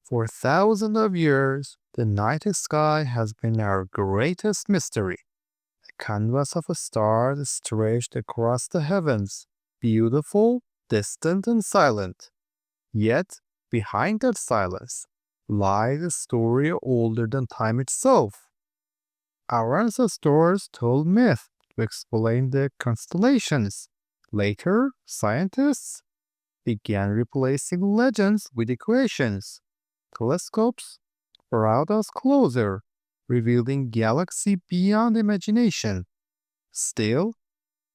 For thousands of years, the night sky has been our greatest mystery. A canvas of stars stretched across the heavens, beautiful, distant, and silent. Yet, behind that silence, lies a story older than time itself. Our ancestors told myths to explain the constellations. Later, scientists began replacing legends with equations. Telescopes brought us closer, revealing galaxies beyond imagination. Still,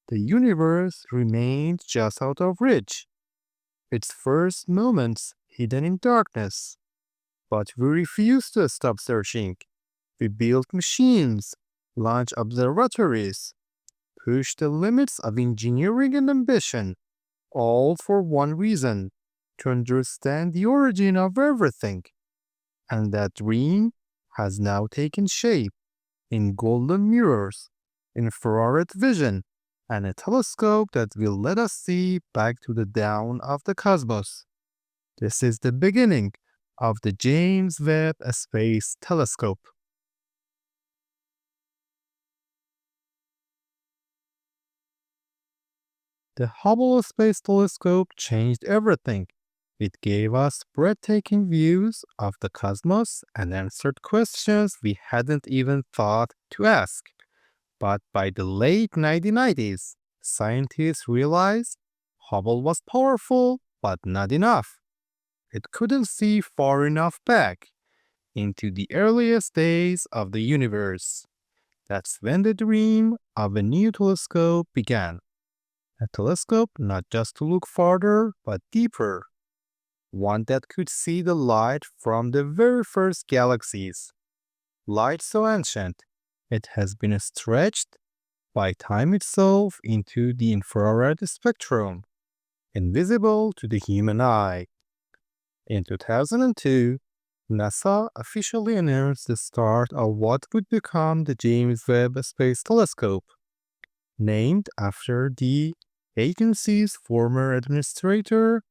the universe remained just out of reach, its first moments hidden in darkness. But we refused to stop searching. We built machines, launched observatories, pushed the limits of engineering and ambition, all for one reason: to understand the origin of everything. And that dream has now taken shape in golden mirrors, infrared vision, and a telescope that will let us see back to the dawn of the cosmos. This is the beginning of the James Webb Space Telescope. The Hubble Space Telescope changed everything. It gave us breathtaking views of the cosmos and answered questions we hadn't even thought to ask. But by the late 1990s, scientists realized Hubble was powerful, but not enough. It couldn't see far enough back into the earliest days of the universe. That's when the dream of a new telescope began. A telescope not just to look farther, but deeper. One that could see the light from the very first galaxies. Light so ancient, it has been stretched by time itself into the infrared spectrum, invisible to the human eye. In 2002, NASA officially announced the start of what would become the James Webb Space Telescope, named after the agency's former administrator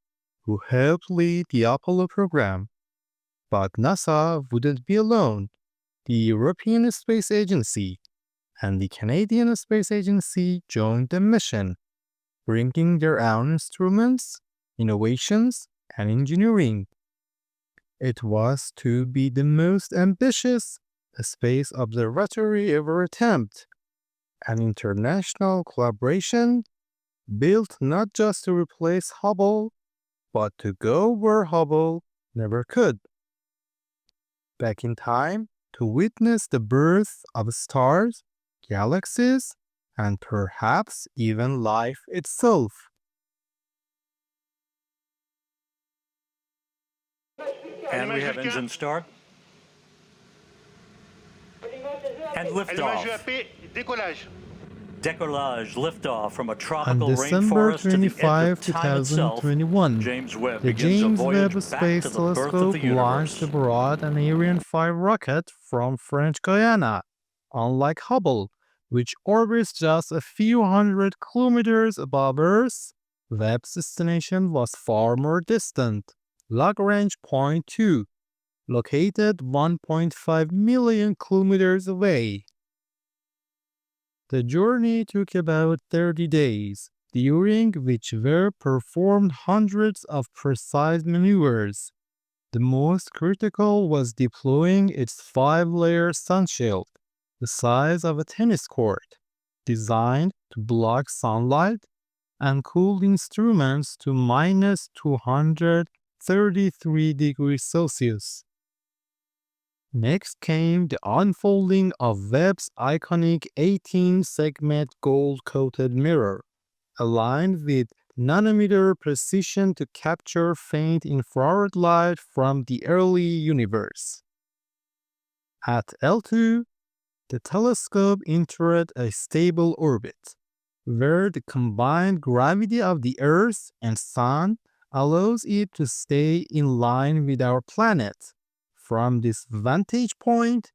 who helped lead the Apollo program. But NASA wouldn't be alone. The European Space Agency and the Canadian Space Agency joined the mission, bringing their own instruments, innovations, and engineering. It was to be the most ambitious space observatory ever attempted, an international collaboration built not just to replace Hubble, but to go where Hubble never could. Back in time to witness the birth of stars, galaxies, and perhaps even life itself. And we have engine start. And liftoff. Décollage. Decollage, liftoff from a On tropical December rainforest to the edge 25, of time itself. 2021, James Webb the begins a James voyage Webb back Space to the birth of Telescope the launched universe. aboard an Ariane 5 rocket from French Guiana. Unlike Hubble, which orbits just a few hundred kilometers above Earth, Webb's destination was far more distant. Lagrange Point 2, located 1.5 million kilometers away. The journey took about 30 days, during which Webb performed hundreds of precise maneuvers. The most critical was deploying its 5-layer sunshield, the size of a tennis court, designed to block sunlight and cool instruments to minus 233 degrees Celsius. Next came the unfolding of Webb's iconic 18-segment gold-coated mirror, aligned with nanometer precision to capture faint infrared light from the early universe. At L2, the telescope entered a stable orbit, where the combined gravity of the Earth and Sun allows it to stay in line with our planet. From this vantage point,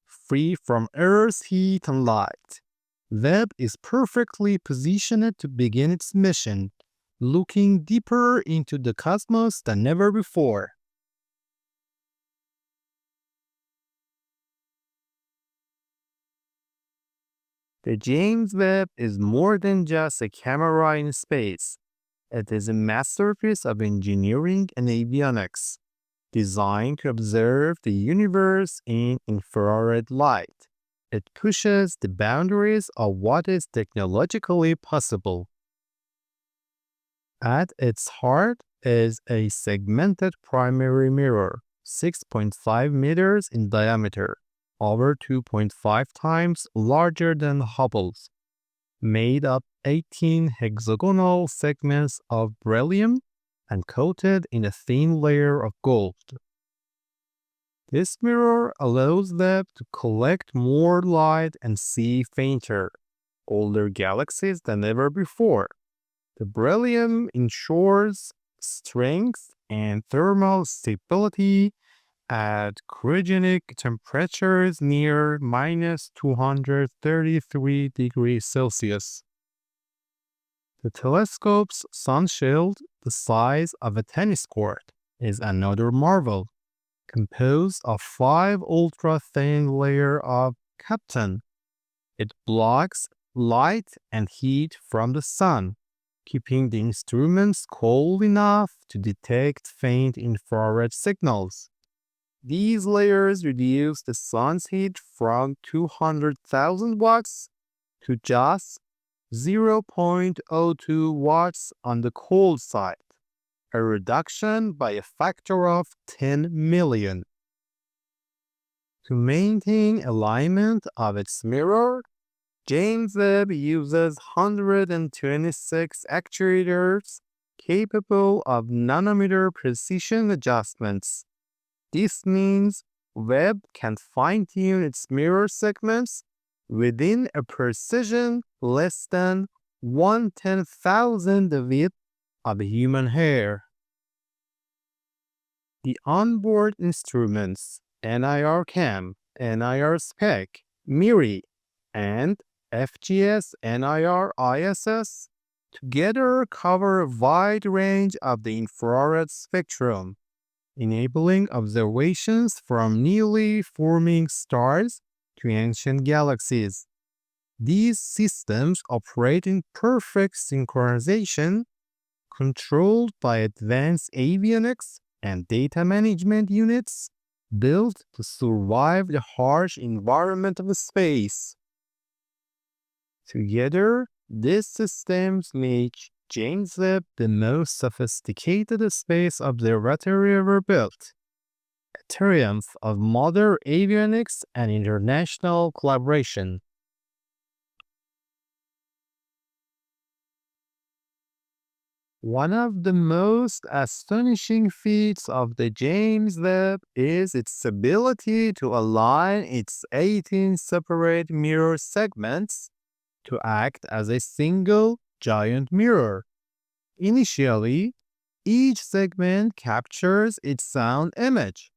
free from Earth's heat and light, Webb is perfectly positioned to begin its mission, looking deeper into the cosmos than ever before. The James Webb is more than just a camera in space. It is a masterpiece of engineering and avionics, designed to observe the universe in infrared light. It pushes the boundaries of what is technologically possible. At its heart is a segmented primary mirror, 6.5 meters in diameter, over 2.5 times larger than Hubble's, made of 18 hexagonal segments of beryllium and coated in a thin layer of gold. This mirror allows them to collect more light and see fainter, older galaxies than ever before. The beryllium ensures strength and thermal stability at cryogenic temperatures near minus 233 degrees Celsius. The telescope's sunshield, the size of a tennis court, is another marvel, composed of 5 ultra-thin layers of krypton. It blocks light and heat from the sun, keeping the instruments cold enough to detect faint infrared signals. These layers reduce the sun's heat from 200,000 watts to just 0.02 watts on the cold side, a reduction by a factor of 10 million. To maintain alignment of its mirror, James Webb uses 126 actuators capable of nanometer precision adjustments. This means Webb can fine-tune its mirror segments within a precision less than 1/10,000th of a human hair. The onboard instruments NIR-CAM, NIR-SPEC, MIRI, and FGS-NIR-ISS together cover a wide range of the infrared spectrum, enabling observations from newly forming stars to ancient galaxies. These systems operate in perfect synchronization, controlled by advanced avionics and data management units built to survive the harsh environment of space. Together, these systems make James Webb the most sophisticated space observatory ever built, a triumph of modern avionics and international collaboration. One of the most astonishing feats of the James Webb is its ability to align its 18 separate mirror segments to act as a single giant mirror. Initially, each segment captures its own image,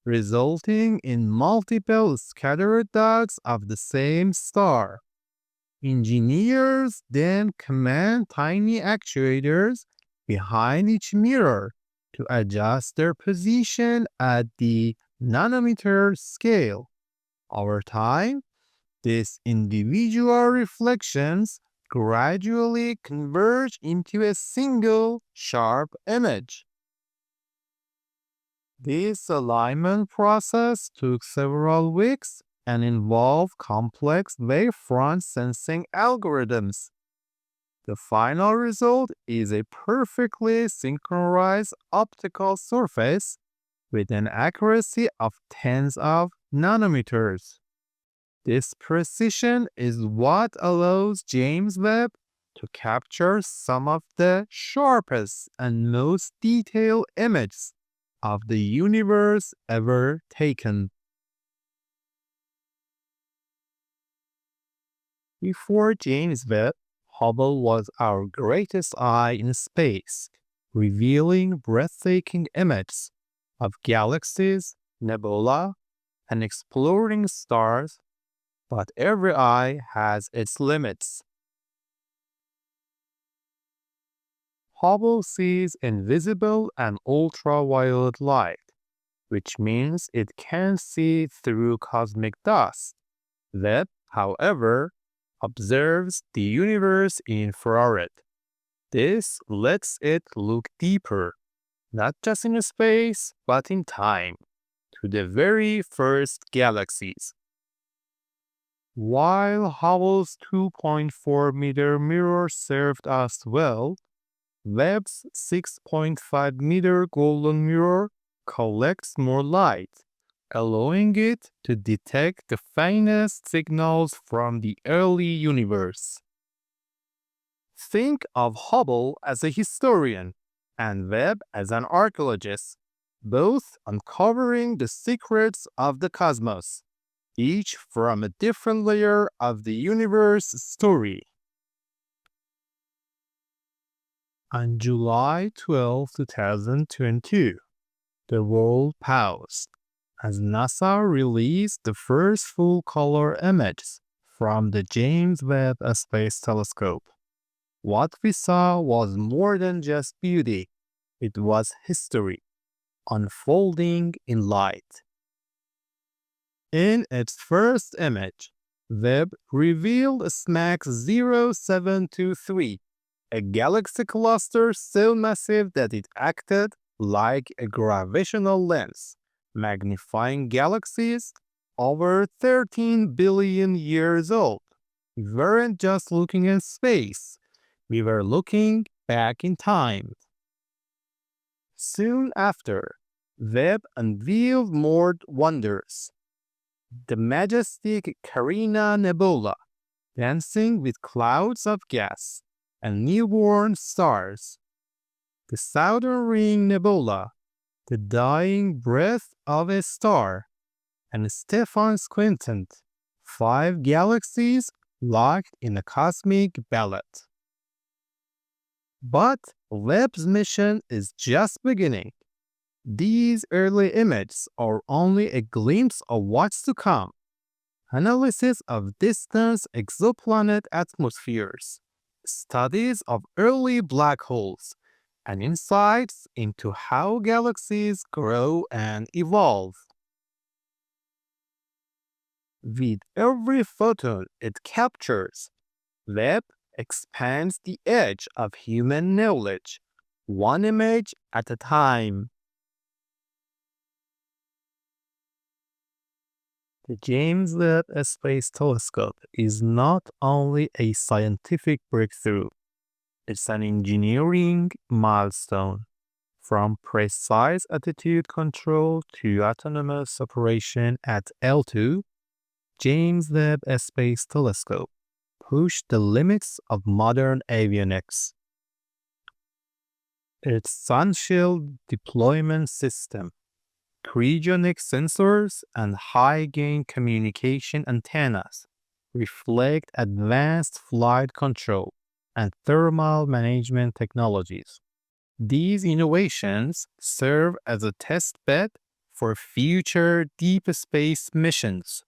resulting in multiple scattered dots of the same star. Engineers then command tiny actuators behind each mirror to adjust their position at the nanometer scale. Over time, these individual reflections gradually converge into a single sharp image. This alignment process took several weeks and involved complex wavefront sensing algorithms. The final result is a perfectly synchronized optical surface with an accuracy of tens of nanometers. This precision is what allows James Webb to capture some of the sharpest and most detailed images of the universe ever taken. Before James Webb, Hubble was our greatest eye in space, revealing breathtaking images of galaxies, nebula, and exploring stars, but every eye has its limits. Hubble sees invisible and ultraviolet light, which means it can see through cosmic dust. Webb, however, observes the universe in infrared. This lets it look deeper, not just in space, but in time, to the very first galaxies. While Hubble's 2.4-meter mirror served us well, Webb's 6.5-meter golden mirror collects more light, allowing it to detect the finest signals from the early universe. Think of Hubble as a historian and Webb as an archaeologist, both uncovering the secrets of the cosmos, each from a different layer of the universe story. On July 12, 2022, the world paused as NASA released the first full-color images from the James Webb+Space Telescope. What we saw was more than just beauty, it was history, unfolding in light. In its first image, Webb revealed SMACS 0723, a galaxy cluster so massive that it acted like a gravitational lens, magnifying galaxies over 13 billion years old. We weren't just looking at space, we were looking back in time. Soon after, Webb unveiled more wonders. The majestic Carina Nebula, dancing with clouds of gas and newborn stars. The Southern Ring Nebula, the dying breath of a star. And Stephan's Quintet, 5 galaxies locked in a cosmic ballet. But Webb's mission is just beginning. These early images are only a glimpse of what's to come. Analysis of distant exoplanet atmospheres, studies of early black holes, and insights into how galaxies grow and evolve. With every photon it captures, Webb expands the edge of human knowledge, one image at a time. The James Webb Space Telescope is not only a scientific breakthrough, it's an engineering milestone. From precise attitude control to autonomous operation at L2, James Webb Space Telescope pushed the limits of modern avionics. Its sunshield deployment system, cryogenic sensors, and high-gain communication antennas reflect advanced flight control and thermal management technologies. These innovations serve as a test bed for future deep space missions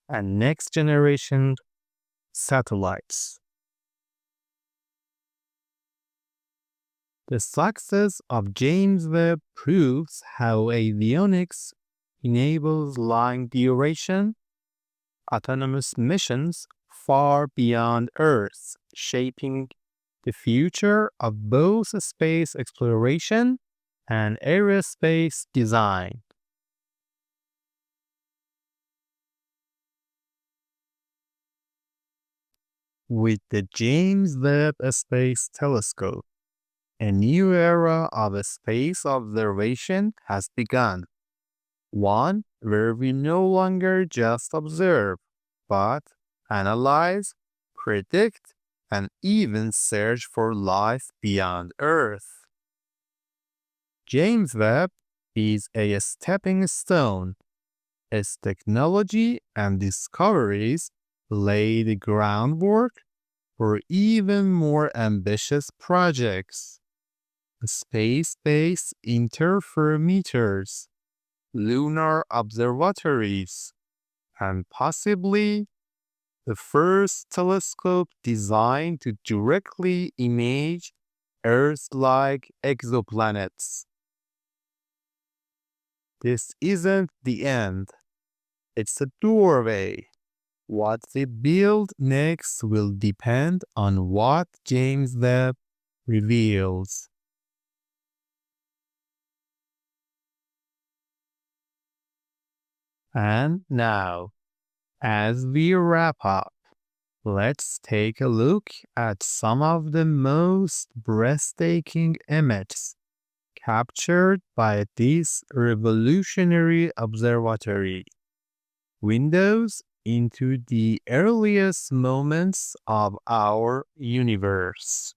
and next-generation satellites. The success of James Webb proves how avionics enables long duration, autonomous missions far beyond Earth, shaping the future of both space exploration and aerospace design. With the James Webb Space Telescope, a new era of space observation has begun. One where we no longer just observe, but analyze, predict, and even search for life beyond Earth. James Webb is a stepping stone. Its technology and discoveries lay the groundwork for even more ambitious projects. Space-based interferometers, lunar observatories, and possibly the first telescope designed to directly image Earth-like exoplanets. This isn't the end, it's a doorway, What they build next will depend on what James Webb reveals. And now, as we wrap up, let's take a look at some of the most breathtaking images captured by this revolutionary observatory. Windows into the earliest moments of our universe.